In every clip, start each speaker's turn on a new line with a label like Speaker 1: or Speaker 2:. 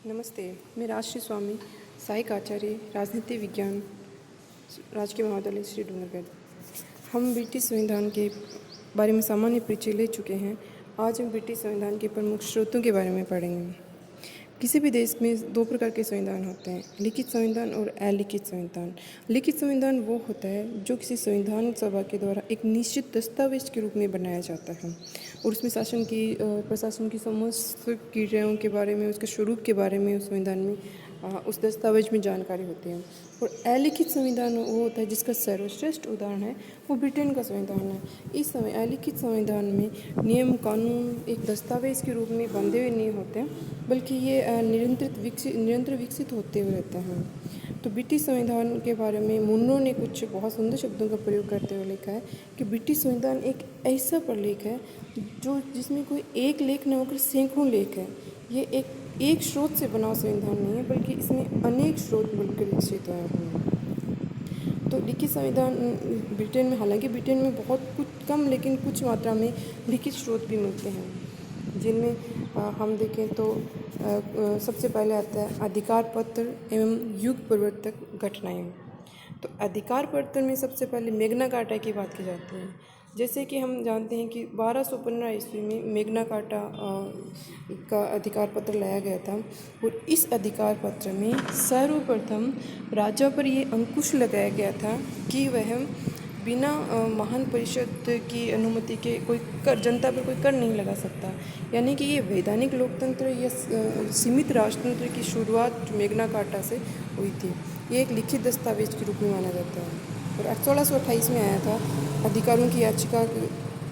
Speaker 1: नमस्ते। मैं राजश्री स्वामी, सहायक आचार्य राजनीति विज्ञान, राजकीय महाविद्यालय श्री डूंगरगढ़। हम ब्रिटिश संविधान के बारे में सामान्य परिचय ले चुके हैं। आज हम ब्रिटिश संविधान के प्रमुख स्रोतों के बारे में पढ़ेंगे। किसी भी देश में दो प्रकार के संविधान होते हैं, लिखित संविधान और अलिखित संविधान। लिखित संविधान वो होता है जो किसी संविधान सभा के द्वारा एक निश्चित दस्तावेज के रूप में बनाया जाता है और उसमें प्रशासन की समस्त क्रियाओं के बारे में, उसके स्वरूप के बारे में उस संविधान में उस दस्तावेज में जानकारी होती है। और अलिखित संविधान वो होता है जिसका सर्वश्रेष्ठ उदाहरण है वो ब्रिटेन का संविधान है। इस समय अलिखित संविधान में नियम कानून एक दस्तावेज के रूप में बंधे हुए नहीं होते, बल्कि ये निरंतर विकसित होते हुए रहते हैं। तो ब्रिटिश संविधान के बारे में मुन्नो ने कुछ बहुत सुंदर शब्दों का प्रयोग करते हुए लिखा है कि ब्रिटिश संविधान एक ऐसा प्रलेख है जिसमें कोई एक लेख न होकर सैकड़ों लेख है। ये एक स्रोत से बना संविधान नहीं है, बल्कि इसमें अनेक स्रोत मिलकर विकसित हुए हैं। तो लिखित संविधान ब्रिटेन में, हालांकि ब्रिटेन में बहुत कुछ कम लेकिन कुछ मात्रा में लिखित स्रोत भी मिलते हैं, जिनमें हम देखें तो सबसे पहले आता है अधिकार पत्र एवं युग प्रवर्तक घटनाएं। तो अधिकार पत्र में सबसे पहले मैग्ना कार्टा की बात की जाती है। जैसे कि हम जानते हैं कि 1215 ईस्वी में मैग्ना कार्टा का अधिकार पत्र लाया गया था और इस अधिकार पत्र में सर्वप्रथम राजा पर ये अंकुश लगाया गया था कि वह बिना महान परिषद की अनुमति के कोई कर जनता पर कोई कर नहीं लगा सकता। यानी कि ये वैधानिक लोकतंत्र या सीमित राजतंत्र की शुरुआत मैग्ना कार्टा से हुई थी। ये एक लिखित दस्तावेज के रूप में माना जाता है और 1628 में आया था अधिकारों की याचिका।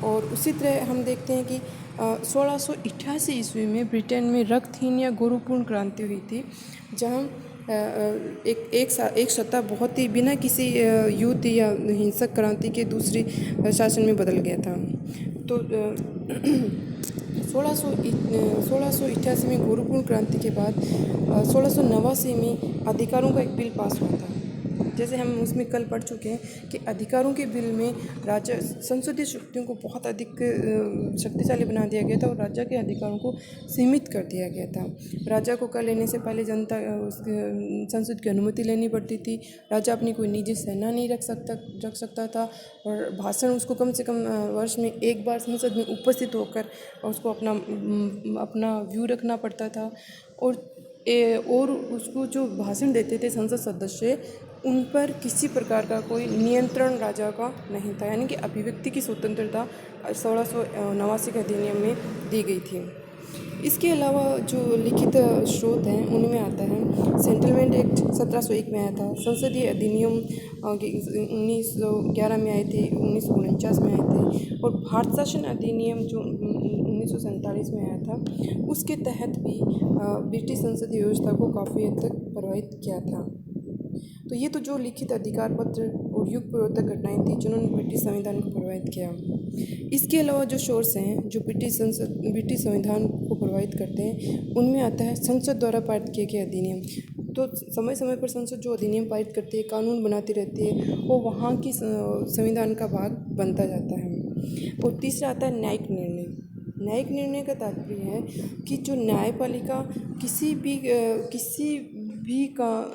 Speaker 1: और उसी तरह हम देखते हैं कि 1688 ईस्वी में ब्रिटेन में रक्तहीन या गौरवपूर्ण क्रांति हुई थी, जहाँ एक सत्ता बहुत ही बिना किसी युद्ध या हिंसक क्रांति के दूसरी शासन में बदल गया था। तो 1688 में गौरवपूर्ण क्रांति के बाद 1689 में अधिकारों का एक बिल पास हुआ था। जैसे हम उसमें कल पढ़ चुके हैं कि अधिकारों के बिल में राज्य संसदीय शक्तियों को बहुत अधिक शक्तिशाली बना दिया गया था और राज्य के अधिकारों को सीमित कर दिया गया था। राजा को कर लेने से पहले जनता संसद की अनुमति लेनी पड़ती थी। राजा अपनी कोई निजी सेना नहीं रख सकता था और भाषण उसको कम से कम वर्ष में एक बार संसद में उपस्थित होकर उसको अपना व्यू रखना पड़ता था। और उसको जो भाषण देते थे संसद सदस्य, उन पर किसी प्रकार का कोई नियंत्रण राजा का नहीं था। यानी कि अभिव्यक्ति की स्वतंत्रता 1689 के अधिनियम में दी गई थी। इसके अलावा जो लिखित स्रोत हैं उनमें आता है सेटलमेंट एक्ट 1701 में आया था, संसदीय अधिनियम 1911 में आए थे, 1949 में आए थे और भारत शासन अधिनियम जो 1947 में आया था, उसके तहत भी ब्रिटिश संसदीय व्यवस्था को काफ़ी हद तक प्रभावित किया था। तो ये तो जो लिखित अधिकार पत्र और युग प्रवर्तक घटनाएं थी जिन्होंने ब्रिटिश संविधान को प्रभावित किया। इसके अलावा जो सोर्स हैं जो ब्रिटिश संविधान को प्रभावित करते हैं, उनमें आता है संसद द्वारा पारित किए गए अधिनियम। तो समय समय पर संसद जो अधिनियम पारित करती है, कानून बनाती रहती है, वो वहाँ की संविधान का भाग बनता जाता है। और तीसरा आता है न्यायिक निर्णय। न्यायिक निर्णय का तात्पर्य है कि जो न्यायपालिका किसी भी का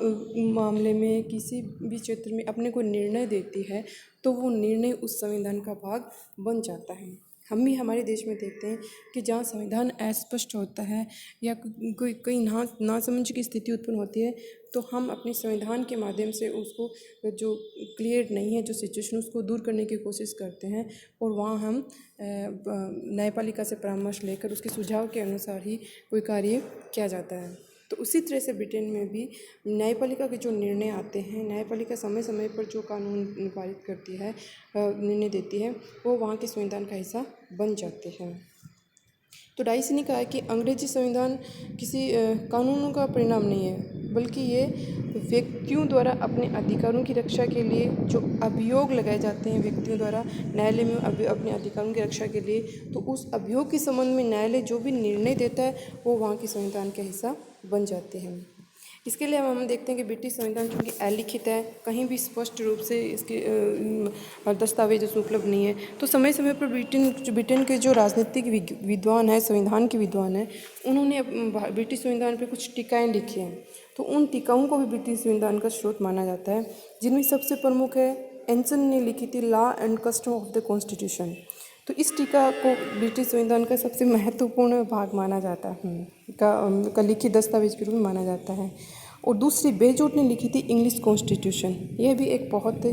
Speaker 1: मामले में, किसी भी क्षेत्र में अपने को निर्णय देती है, तो वो निर्णय उस संविधान का भाग बन जाता है। हम भी हमारे देश में देखते हैं कि जहाँ संविधान अस्पष्ट होता है या कोई नासमझ की स्थिति उत्पन्न होती है, तो हम अपने संविधान के माध्यम से उसको जो क्लियर नहीं है जो सिचुएशन, उसको दूर करने की कोशिश करते हैं और वहाँ हम न्यायपालिका से परामर्श लेकर उसके सुझाव के अनुसार ही कोई कार्य किया जाता है। तो उसी तरह से ब्रिटेन में भी न्यायपालिका के जो निर्णय आते हैं, न्यायपालिका समय समय पर जो कानून पारित करती है, निर्णय देती है, वो वहाँ के संविधान का हिस्सा बन जाते हैं। तो डाइस ने कहा कि अंग्रेजी संविधान किसी कानूनों का परिणाम नहीं है, बल्कि ये व्यक्तियों द्वारा अपने अधिकारों की रक्षा के लिए जो अभियोग लगाए जाते हैं व्यक्तियों द्वारा न्यायालय में अपने अधिकारों की रक्षा के लिए, तो उस अभियोग के संबंध में न्यायालय जो भी निर्णय देता है वो वहाँ के संविधान का हिस्सा बन जाते हैं। इसके लिए हम देखते हैं कि ब्रिटिश संविधान चूँकि अलिखित है, कहीं भी स्पष्ट रूप से इसके दस्तावेज उसमें उपलब्ध नहीं है, तो समय समय पर ब्रिटेन के जो राजनीतिक विद्वान हैं, संविधान के विद्वान हैं, उन्होंने ब्रिटिश संविधान पर कुछ टीकाएँ लिखी हैं। तो उन टीकाओं को भी ब्रिटिश संविधान का स्रोत माना जाता है, जिनमें सबसे प्रमुख है एंसन ने लिखी थी law and custom of the constitution. तो इस टीका को ब्रिटिश संविधान का सबसे महत्वपूर्ण भाग माना जाता है, का लिखित दस्तावेज के रूप में माना जाता है। और दूसरी बेजोट ने लिखी थी इंग्लिश कॉन्स्टिट्यूशन। यह भी एक बहुत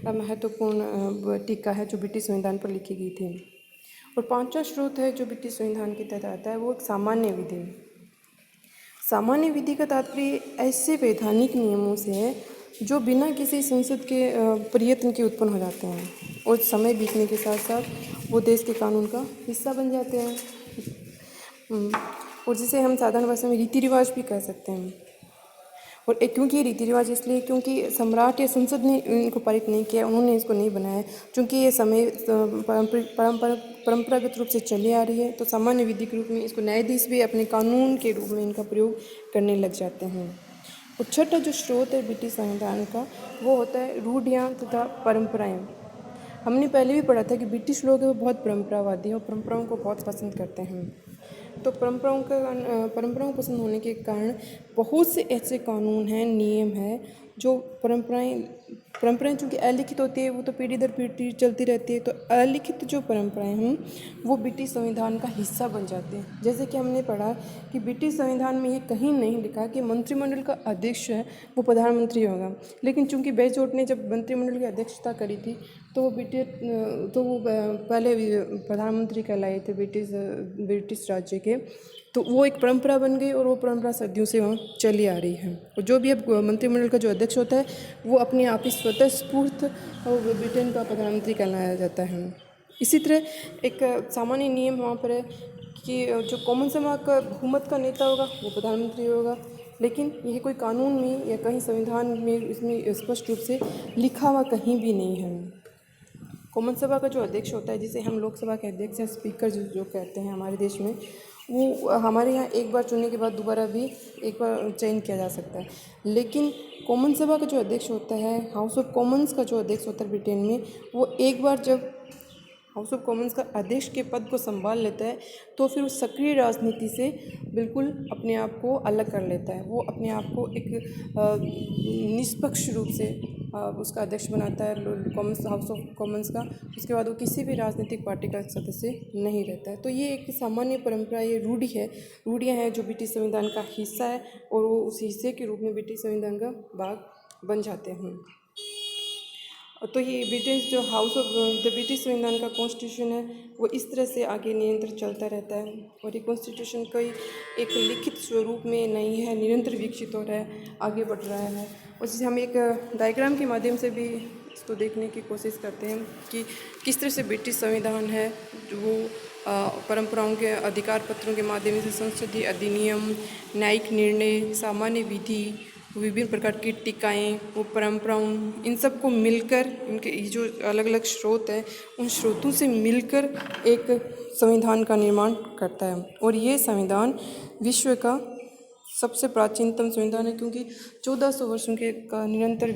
Speaker 1: महत्वपूर्ण टीका है जो ब्रिटिश संविधान पर लिखी गई थी। और पांचवा स्रोत है जो ब्रिटिश संविधान के तहत आता है, वो एक सामान्य विधि। सामान्य विधि का तात्पर्य ऐसे वैधानिक नियमों से है जो बिना किसी संसद के प्रयत्न के उत्पन्न हो जाते हैं और समय बीतने के साथ साथ वो देश के कानून का हिस्सा बन जाते हैं। और जिसे हम साधारण भाषा में रीति रिवाज भी कह सकते हैं। और क्योंकि रीति रिवाज इसलिए क्योंकि सम्राट या संसद ने इनको पारित नहीं किया, उन्होंने इसको नहीं बनाया, क्योंकि ये समय परंपरागत रूप से चली आ रही है, तो सामान्य विधि के रूप में इसको न्यायाधीश भी अपने कानून के रूप में इनका प्रयोग करने लग जाते हैं। और छठा जो स्रोत है ब्रिटिश संविधान का, वो होता है रूढ़ियाँ तथा परंपराएं। हमने पहले भी पढ़ा था कि ब्रिटिश लोग हैं वो बहुत परंपरावादी हैं और परंपराओं को बहुत पसंद करते हैं। तो परंपराओं को पसंद होने के कारण बहुत से ऐसे कानून हैं, नियम हैं जो परंपराएं चूँकि अलिखित होती है, वो तो पीढ़ी दर पीढ़ी चलती रहती है, तो अलिखित जो परंपराएं हैं वो ब्रिटिश संविधान का हिस्सा बन जाते हैं। जैसे कि हमने पढ़ा कि ब्रिटिश संविधान में ये कहीं नहीं लिखा कि मंत्रिमंडल का अध्यक्ष है वो प्रधानमंत्री होगा, लेकिन चूँकि बेजोट ने जब मंत्रिमंडल की अध्यक्षता करी थी तो वो पहले प्रधानमंत्री कहलाए थे ब्रिटिश राज्य के। तो वो एक परंपरा बन गई और वो परंपरा सदियों से वहाँ चली आ रही है। और जो भी अब मंत्रिमंडल का जो अध्यक्ष होता है वो अपने आप ही स्वतः स्फूर्त ब्रिटेन का प्रधानमंत्री कहलाया जाता है। इसी तरह एक सामान्य नियम वहाँ पर है कि जो कॉमन सभा का बहुमत का नेता होगा वो प्रधानमंत्री होगा, लेकिन यह कोई कानून में या कहीं संविधान में इसमें स्पष्ट रूप से लिखा हुआ कहीं भी नहीं है। कॉमन सभा का जो अध्यक्ष होता है, जिसे हम लोकसभा के अध्यक्ष या स्पीकर जो कहते हैं हमारे देश में, वो हमारे यहाँ एक बार चुनने के बाद दोबारा भी एक बार चयन किया जा सकता है। लेकिन कॉमन सभा का जो अध्यक्ष होता है, हाउस ऑफ कॉमन्स का जो अध्यक्ष होता है ब्रिटेन में, वो एक बार जब हाउस ऑफ कॉमन्स का अध्यक्ष के पद को संभाल लेता है तो फिर उस सक्रिय राजनीति से बिल्कुल अपने आप को अलग कर लेता है। वो अपने आप को एक निष्पक्ष रूप से उसका अध्यक्ष बनाता है हाउस ऑफ कॉमन्स का। उसके बाद वो किसी भी राजनीतिक पार्टी का सदस्य नहीं रहता है। तो ये एक सामान्य परंपरा, ये रूढ़ियाँ हैं जो ब्रिटिश संविधान का हिस्सा है और वो उस हिस्से के रूप में ब्रिटिश संविधान का भाग बन जाते हैं। तो ये जो हाउस ऑफ द ब्रिटिश संविधान का कॉन्स्टिट्यूशन है वो इस तरह से आगे निरंतर चलता रहता है। और ये कॉन्स्टिट्यूशन कोई एक लिखित स्वरूप में नहीं है, निरंतर विकसित हो रहा है, आगे बढ़ रहा है। और जिसे हम एक डायग्राम के माध्यम से भी इसको देखने की कोशिश करते हैं कि किस तरह से ब्रिटिश संविधान है वो परंपराओं के अधिकार पत्रों के माध्यम से संसदीय अधिनियम, न्यायिक निर्णय, सामान्य विधि, विभिन्न प्रकार की टीकाएँ, वो परंपराओं, इन सब को मिलकर इनके जो अलग अलग स्रोत हैं उन स्रोतों से मिलकर एक संविधान का निर्माण करता है। और ये संविधान विश्व का सबसे प्राचीनतम संविधान है, क्योंकि 1400 वर्षों के का निरंतर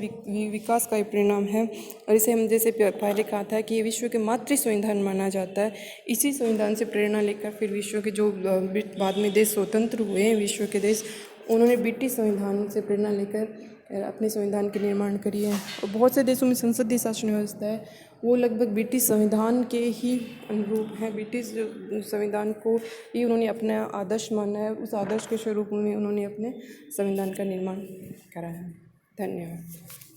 Speaker 1: विकास का ये परिणाम है। और इसे हम जैसे पहले कहा था कि ये विश्व के मातृ संविधान माना जाता है। इसी संविधान से प्रेरणा लेकर फिर विश्व के जो बाद में देश स्वतंत्र हुए हैं, विश्व के देश, उन्होंने ब्रिटिश संविधान से प्रेरणा लेकर अपने संविधान के निर्माण करी है। और बहुत से देशों में संसदीय शासन व्यवस्था है वो लगभग ब्रिटिश संविधान के ही अनुरूप है। ब्रिटिश संविधान को ही उन्होंने अपना आदर्श माना है, उस आदर्श के स्वरूप में उन्होंने अपने संविधान का निर्माण करा है। धन्यवाद।